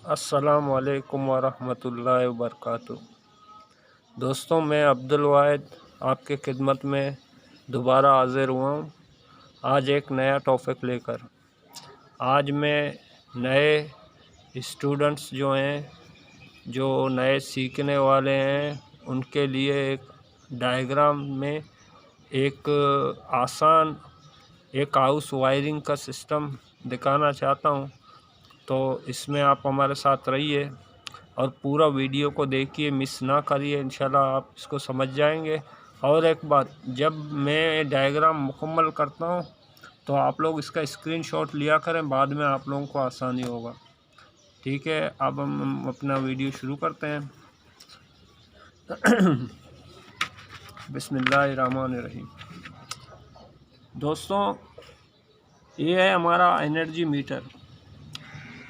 अस्सलामु अलैकुम वरहमतुल्लाहि वबरकातुहू। दोस्तों, मैं अब्दुल वाहिद आपके खिदमत में दोबारा हाज़िर हुआ हूँ आज एक नया टॉपिक लेकर। आज मैं नए स्टूडेंट्स जो हैं, जो नए सीखने वाले हैं, उनके लिए एक डायग्राम में एक आसान एक हाउस वायरिंग का सिस्टम दिखाना चाहता हूँ। तो इसमें आप हमारे साथ रहिए और पूरा वीडियो को देखिए, मिस ना करिए, इंशाल्लाह आप इसको समझ जाएंगे। और एक बात, जब मैं डायग्राम मुकम्मल करता हूँ तो आप लोग इसका स्क्रीनशॉट लिया करें, बाद में आप लोगों को आसानी होगा। ठीक है, अब हम अपना वीडियो शुरू करते हैं। बिस्मिल्लाहिर्रहमानिर्रहीम। दोस्तों, ये है हमारा एनर्जी मीटर।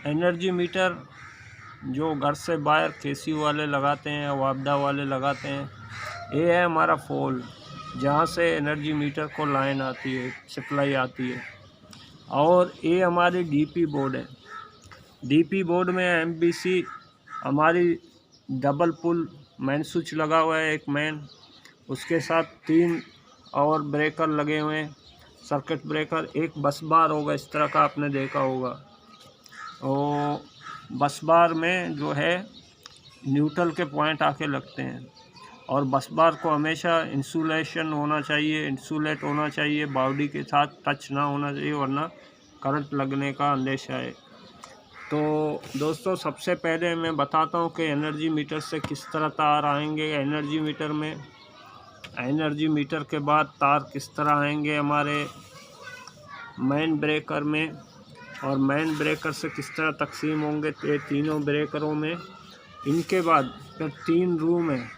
एनर्जी मीटर जो घर से बाहर केसी वाले लगाते हैं, वापडा वाले लगाते हैं, ये है हमारा पोल जहाँ से एनर्जी मीटर को लाइन आती है, सप्लाई आती है। और ये हमारी डीपी बोर्ड है। डीपी बोर्ड में एमबीसी हमारी डबल पुल मैन स्विच लगा हुआ है, एक मैन, उसके साथ 3 और ब्रेकर लगे हुए हैं, सर्किट ब्रेकर। एक बस बार होगा, इस तरह का आपने देखा होगा। और बस बार में जो है न्यूट्रल के पॉइंट आके लगते हैं। और बस बार को हमेशा इंसुलेशन होना चाहिए, इंसुलेट होना चाहिए, बॉडी के साथ टच ना होना चाहिए, वरना करंट लगने का अंदेशा है। तो दोस्तों, सबसे पहले मैं बताता हूँ कि एनर्जी मीटर से किस तरह तार आएंगे एनर्जी मीटर में। एनर्जी मीटर के बाद तार किस तरह आएंगे हमारे मेन ब्रेकर में, और मेन ब्रेकर से किस तरह तकसीम होंगे ये तीनों ब्रेकरों में। इनके बाद फिर 3 रूम हैं,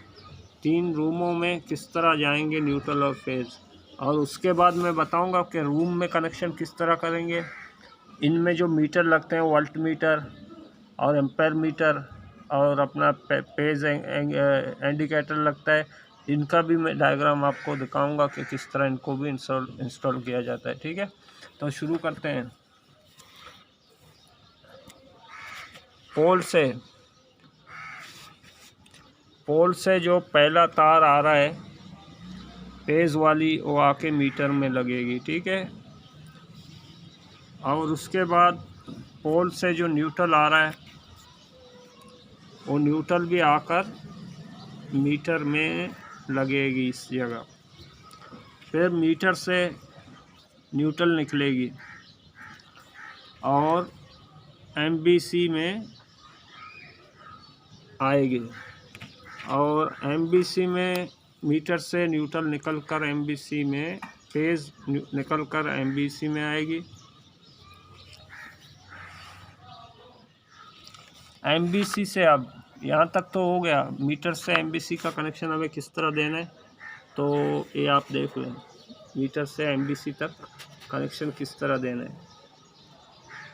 3 रूमों में किस तरह जाएंगे न्यूट्रल और फेज। और उसके बाद मैं बताऊंगा कि रूम में कनेक्शन किस तरह करेंगे। इनमें जो मीटर लगते हैं, वोल्ट मीटर और एम्पेयर मीटर और अपना पेज इंडिकेटर लगता है, इनका भी मैं डायग्राम आपको दिखाऊंगा कि किस तरह इनको भी इंस्टॉल किया जाता है। ठीक है, तो शुरू करते हैं। पोल से जो पहला तार आ रहा है पेज वाली, वो आके मीटर में लगेगी। ठीक है, और उसके बाद पोल से जो न्यूट्रल आ रहा है, वो न्यूट्रल भी आकर मीटर में लगेगी इस जगह। फिर मीटर से न्यूट्रल निकलेगी और एमबीसी में आएगी। और एमबीसी में मीटर से न्यूट्रल निकलकर एमबीसी में, फेज निकलकर एमबीसी में आएगी। एमबीसी से अब यहाँ तक तो हो गया। मीटर से एमबीसी का कनेक्शन हमें किस तरह देना है, तो ये आप देख लें। मीटर से एमबीसी तक कनेक्शन किस तरह देना है।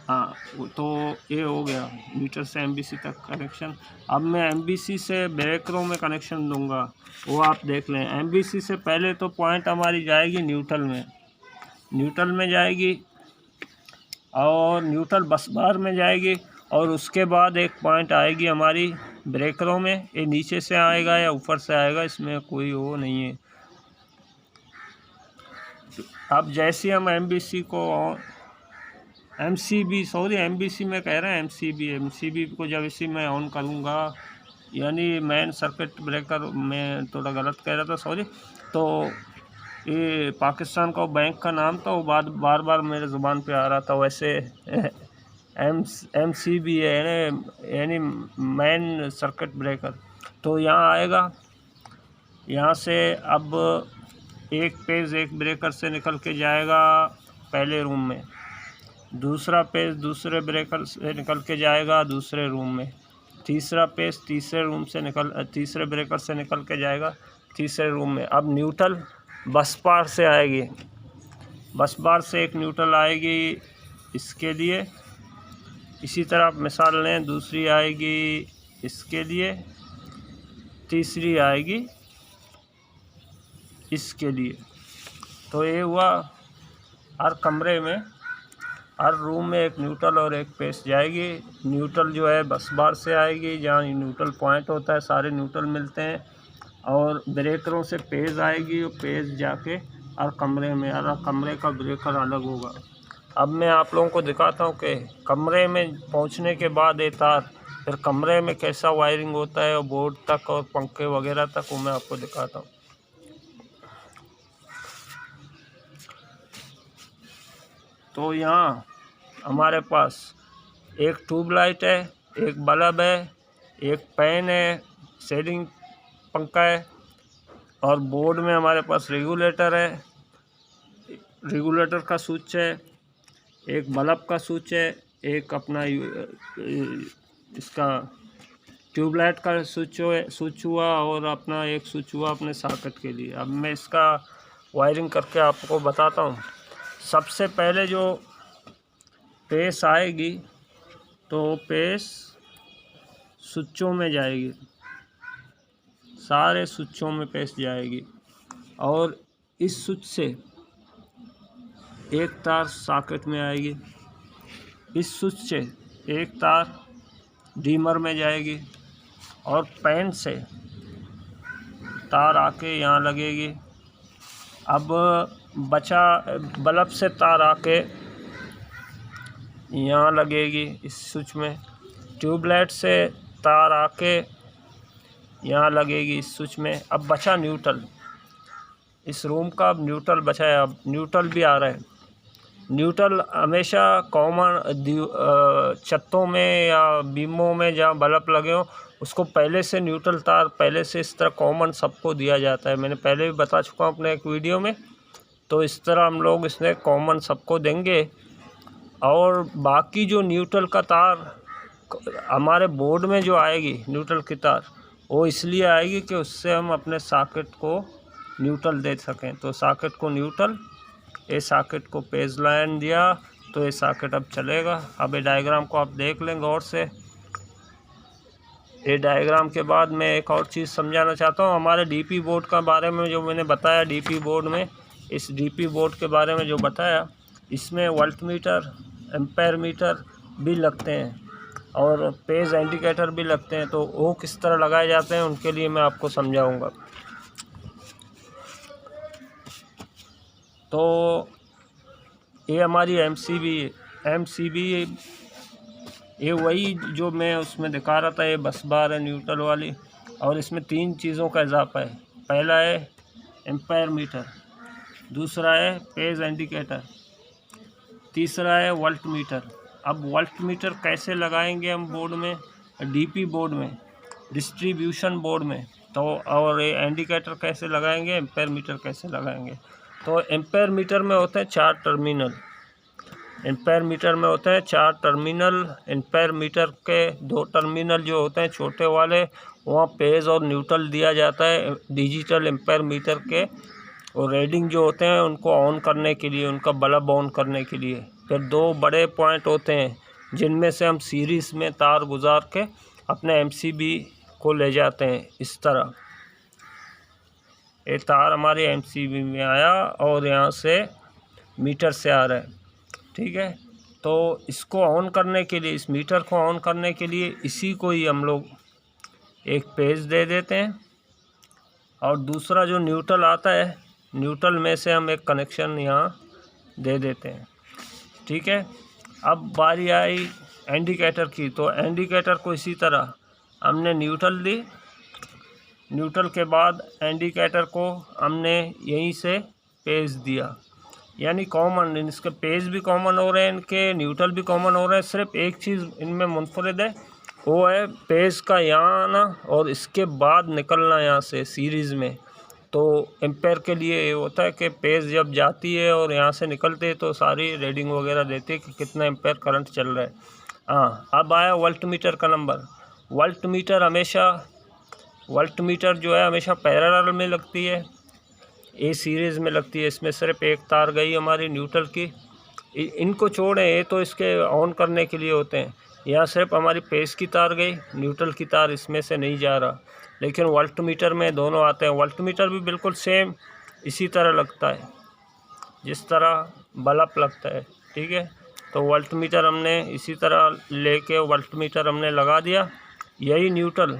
हाँ, तो ये हो गया मीटर से एमबीसी तक कनेक्शन। अब मैं एमबीसी से ब्रेकरों में कनेक्शन दूंगा, वो आप देख लें। एमबीसी से पहले तो पॉइंट हमारी जाएगी न्यूट्रल में, न्यूट्रल में जाएगी और न्यूट्रल बस बार में जाएगी। और उसके बाद एक पॉइंट आएगी हमारी ब्रेकरों में। ये नीचे से आएगा या ऊपर से आएगा, इसमें कोई वो नहीं है। अब जैसे हम एमबीसी को एमबीसी में कह रहे हैं, एमसीबी को जब इसी में ऑन करूँगा, यानी मेन सर्किट ब्रेकर में थोड़ा गलत कह रहा था, सॉरी। तो ये पाकिस्तान का बैंक का नाम था, वो बार बार मेरे ज़ुबान पे आ रहा था। वैसे एमसीबी है, यानी मेन सर्किट ब्रेकर। तो यहाँ आएगा, यहाँ से अब एक पेज एक ब्रेकर से निकल के जाएगा पहले रूम में, दूसरा पेज दूसरे ब्रेकर से निकल के जाएगा दूसरे रूम में, तीसरा पेज तीसरे ब्रेकर से निकल के जाएगा तीसरे रूम में। अब न्यूट्रल बस बार से आएगी, बस बार से एक न्यूट्रल आएगी इसके लिए। इसी तरह आप मिसाल लें, दूसरी आएगी इसके लिए, तीसरी आएगी इसके लिए। तो ये हुआ हर कमरे में हर रूम में एक न्यूट्रल और एक पेज जाएगी। न्यूट्रल जो है बस बार से आएगी, जहाँ न्यूट्रल पॉइंट होता है सारे न्यूट्रल मिलते हैं, और ब्रेकरों से पेज आएगी, और पेज जाके हर कमरे में, हर कमरे का ब्रेकर अलग होगा। अब मैं आप लोगों को दिखाता हूँ कि कमरे में पहुँचने के बाद ये तार फिर कमरे में कैसा वायरिंग होता है, और बोर्ड तक और पंखे वगैरह तक, वो मैं आपको दिखाता हूँ। तो यहाँ हमारे पास एक ट्यूबलाइट है, एक बल्ब है, एक फैन है, सीलिंग पंखा है, और बोर्ड में हमारे पास रेगुलेटर है, रेगुलेटर का स्विच है, एक बल्ब का स्विच है, एक अपना इसका ट्यूबलाइट का स्विच हुआ, और अपना एक स्विच हुआ अपने सॉकेट के लिए। अब मैं इसका वायरिंग करके आपको बताता हूँ। सबसे पहले जो पेस आएगी तो पेस स्विचों में जाएगी, सारे स्विचों में पेस जाएगी, और इस स्विच से एक तार सॉकेट में आएगी, इस स्विच से एक तार डीमर में जाएगी, और पैन से तार आके यहाँ लगेगी। अब बचा बल्ब से तार आके यहाँ लगेगी इस स्विच में, ट्यूबलाइट से तार आके यहाँ लगेगी इस स्विच में। अब बचा न्यूट्रल, इस रूम का अब न्यूट्रल बचा है, अब न्यूट्रल भी आ रहा है। न्यूट्रल हमेशा कॉमन छतों में या बीमों में जहाँ बल्ब लगे हों, उसको पहले से न्यूट्रल तार पहले से इस तरह कॉमन सबको दिया जाता है। मैंने पहले भी बता चुका हूँ अपने एक वीडियो में। तो इस तरह हम लोग इसमें कॉमन सबको देंगे, और बाकी जो न्यूट्रल का तार हमारे बोर्ड में जो आएगी न्यूट्रल की तार, वो इसलिए आएगी कि उससे हम अपने सॉकेट को न्यूट्रल दे सकें। तो सॉकेट को न्यूट्रल, ये सॉकेट को पेज लाइन दिया, तो ये सॉकेट अब चलेगा। अब ये डायग्राम को आप देख लें गौर से। ये डायग्राम के बाद मैं एक और चीज़ समझाना चाहता हूँ। हमारे डीपी बोर्ड का बारे में जो मैंने बताया, डीपी बोर्ड में, इस डीपी बोर्ड के बारे में जो बताया, इसमें वोल्ट मीटर, एम्पेयर मीटर भी लगते हैं, और पेज इंडिकेटर भी लगते हैं। तो वो किस तरह लगाए जाते हैं उनके लिए मैं आपको समझाऊंगा। तो ये हमारी एमसीबी ये वही जो मैं उसमें दिखा रहा था, ये बस बार है न्यूट्रल वाली, और इसमें 3 चीज़ों का इजाफा है। पहला है एम्पायर मीटर, दूसरा है पेज इंडिकेटर, तीसरा है वोल्ट मीटर। अब वोल्ट मीटर कैसे लगाएंगे हम बोर्ड में, डीपी बोर्ड में, डिस्ट्रीब्यूशन बोर्ड में, तो और ये इंडिकेटर कैसे लगाएंगे, एम्पायर मीटर कैसे लगाएंगे। तो एम्पायर मीटर में होते हैं 4 टर्मिनल, एम्पायर मीटर में होते हैं 4 टर्मिनल। एम्पायर मीटर के 2 टर्मिनल जो होते हैं छोटे वाले, वहाँ पेज और न्यूट्रल दिया जाता है डिजिटल एम्पायर मीटर के, और रीडिंग जो होते हैं उनको ऑन करने के लिए, उनका बल्ब ऑन करने के लिए। फिर 2 बड़े पॉइंट होते हैं जिनमें से हम सीरीज़ में तार गुजार के अपने एमसीबी को ले जाते हैं। इस तरह ये तार हमारे एमसीबी में आया, और यहाँ से मीटर से आ रहा है, ठीक है। तो इसको ऑन करने के लिए, इस मीटर को ऑन करने के लिए इसी को ही हम लोग एक पेज दे देते हैं, और दूसरा जो न्यूट्रल आता है, न्यूट्रल में से हम एक कनेक्शन यहाँ दे देते हैं, ठीक है। अब बारी आई इंडिकेटर की, तो इंडिकेटर को इसी तरह हमने न्यूट्रल दी, न्यूट्रल के बाद इंडिकेटर को हमने यहीं से पेज दिया, यानी कॉमन, इसके पेज भी कॉमन हो रहे हैं, इनके न्यूट्रल भी कॉमन हो रहे हैं। सिर्फ एक चीज़ इनमें मुनफरिद है, वो है पेज का यहाँ आना और इसके बाद निकलना यहाँ से सीरीज़ में। तो एम्पेयर के लिए ये होता है कि पेज जब जाती है और यहाँ से निकलते हैं तो सारी रीडिंग वगैरह देती है कि कितना एम्पेयर करंट चल रहा है। हाँ, अब आया वोल्ट मीटर का नंबर। वोल्ट मीटर जो है हमेशा पैरेलल में लगती है, ए सीरीज़ में लगती है। इसमें सिर्फ एक तार गई हमारी न्यूट्रल की, इनको छोड़ें, ये तो इसके ऑन करने के लिए होते हैं। यहाँ सिर्फ हमारी पेज की तार गई, न्यूट्रल की तार इसमें से नहीं जा रहा। लेकिन वोल्ट मीटर में दोनों आते हैं। वोल्ट मीटर भी बिल्कुल सेम इसी तरह लगता है जिस तरह बल्ब लगता है, ठीक है। तो तो वोल्ट मीटर हमने इसी तरह लेके वोल्ट मीटर हमने लगा दिया। यही न्यूट्रल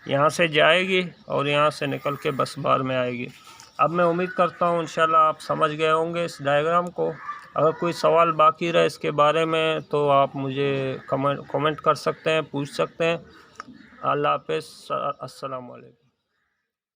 यहाँ से जाएगी और यहाँ से निकल के बस बार में आएगी। अब मैं उम्मीद करता हूँ इंशाल्लाह आप समझ गए होंगे इस डायग्राम को। अगर कोई सवाल बाकी रहे इसके बारे में तो आप मुझे कमेंट कर सकते हैं, पूछ सकते हैं। अल्लाह हाफ़िज़, अस्सलाम वालेकुम।